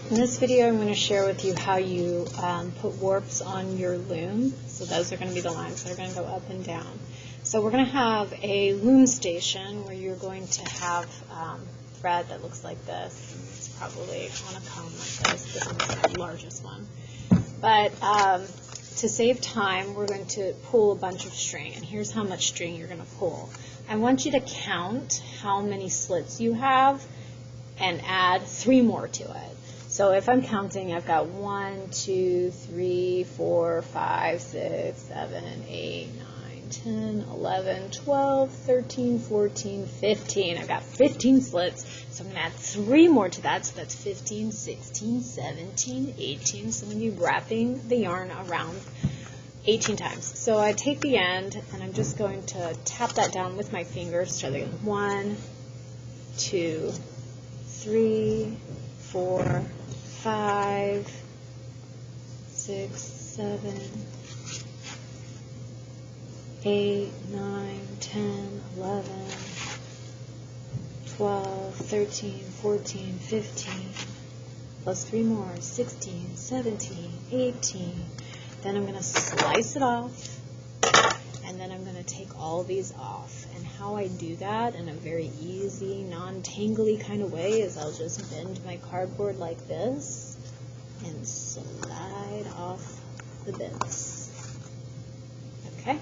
In this video, I'm going to share with you how you put warps on your loom. So those are going to be the lines that are going to go up and down. So we're going to have a loom station where you're going to have thread that looks like this. It's probably on a comb like this. This is the largest one. But to save time, we're going to pull a bunch of string. And here's how much string you're going to pull. I want you to count how many slits you have and add 3 more to it. So if I'm counting, I've got 1, 2, 3, 4, 5, 6, 7, 8, 9, 10, 11, 12, 13, 14, 15. I've got 15 slits, so I'm going to add 3 more to that, so that's 15, 16, 17, 18. So I'm going to be wrapping the yarn around 18 times. So I take the end, and I'm just going to tap that down with my fingers. Try again. 1, 2, 3, 4, 5, 6, 7, 8, 9, 10, 11, 12, 13, 14, 15, plus 3 more, 16, 17, 18. Then I'm going to slice it off, and then I'm going to take all these off. And how I do that in a very easy, non-tangly kind of way is I'll just bend my cardboard like this and slide off the bits. Okay?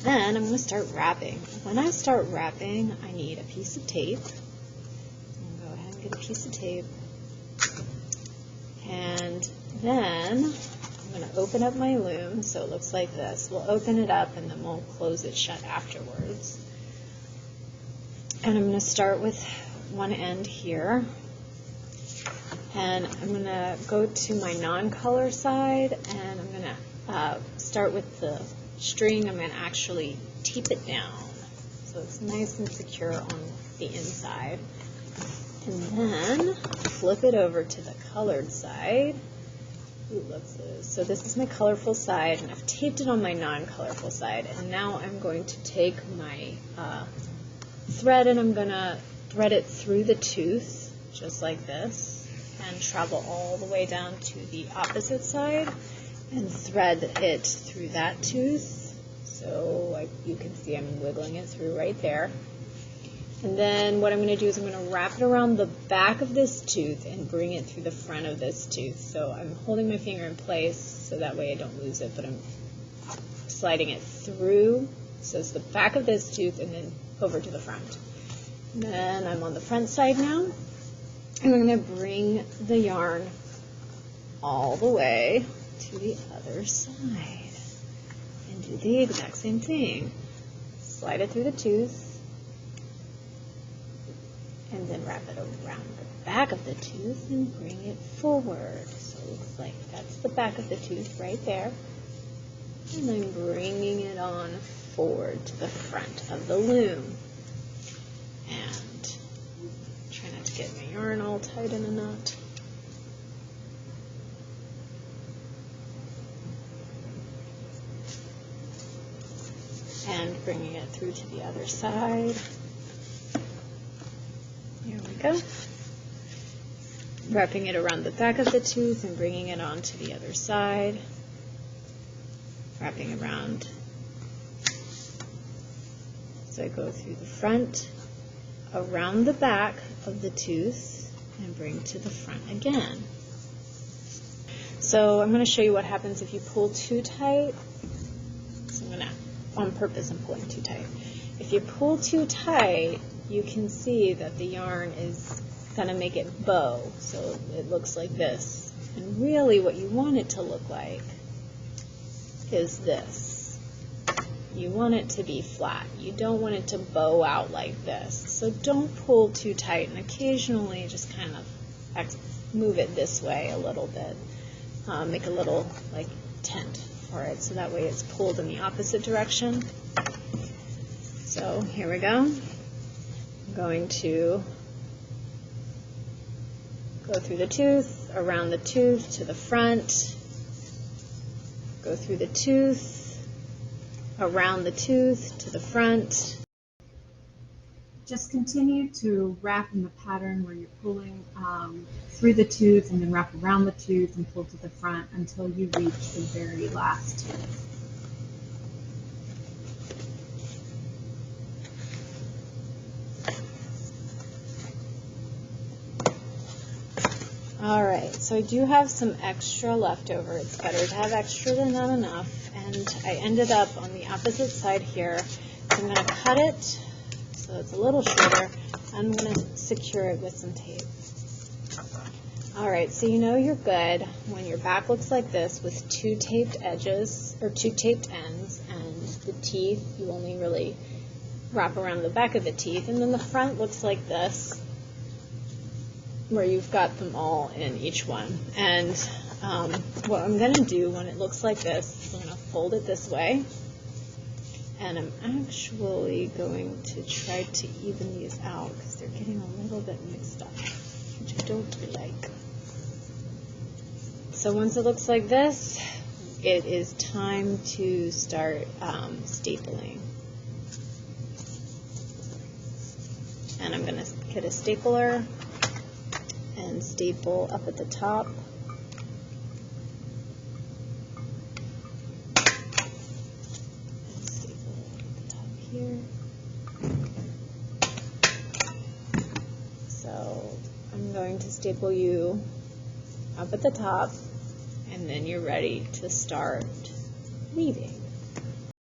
Then I'm going to start wrapping. When I start wrapping, I need a piece of tape. I'm going to go ahead and get a piece of tape. And then I'm going to open up my loom so it looks like this. We'll open it up and then we'll close it shut afterwards. And I'm going to start with one end here. And I'm going to go to my non-color side, and I'm going to start with the string. I'm going to actually tape it down so it's nice and secure on the inside. And then flip it over to the colored side. Ooh, so this is my colorful side, and I've taped it on my non-colorful side. And now I'm going to take my thread, and I'm going to thread it through the tooth, just like this, and travel all the way down to the opposite side and thread it through that tooth. So you can see I'm wiggling it through right there. And then what I'm going to do is I'm going to wrap it around the back of this tooth and bring it through the front of this tooth. So I'm holding my finger in place so that way I don't lose it, but I'm sliding it through. So it's the back of this tooth and then over to the front. And then I'm on the front side now. And I'm going to bring the yarn all the way to the other side and do the exact same thing. Slide it through the tooth and then wrap it around the back of the tooth and bring it forward. So it looks like that's the back of the tooth right there. And I'm bringing it on forward to the front of the loom. And try not to get my yarn all tied in a knot. And bringing it through to the other side. Here we go. Wrapping it around the back of the tooth and bringing it on to the other side. Wrapping around. So I go through the front, around the back of the tooth, and bring to the front again. So I'm going to show you what happens if you pull too tight. So I'm going to, on purpose, I'm pulling too tight. If you pull too tight, you can see that the yarn is going to make it bow. So it looks like this. And really what you want it to look like is this. You want it to be flat. You don't want it to bow out like this. So don't pull too tight, and occasionally just kind of move it this way a little bit. Make a little like tent for it so that way it's pulled in the opposite direction. So here we go. I'm going to go through the tooth, around the tooth to the front, go through the tooth, around the tooth to the front, Just continue to wrap in the pattern where you're pulling through the tooth and then wrap around the tooth and pull to the front until you reach the very last tooth. All right, so I do have some extra left over. It's better to have extra than not enough. And I ended up on the opposite side here. So I'm going to cut it so it's a little shorter. I'm going to secure it with some tape. All right, so you know you're good when your back looks like this with two taped edges or two taped ends, and the teeth, you only really wrap around the back of the teeth, and then the front looks like this, where you've got them all in each one. And what I'm going to do when it looks like this is I'm going to fold it this way, and I'm actually going to try to even these out because they're getting a little bit mixed up, which I don't like. So once it looks like this, it is time to start stapling. And I'm going to get a stapler and staple up at the top. And staple at the top here. So I'm going to staple you up at the top, and then you're ready to start weaving.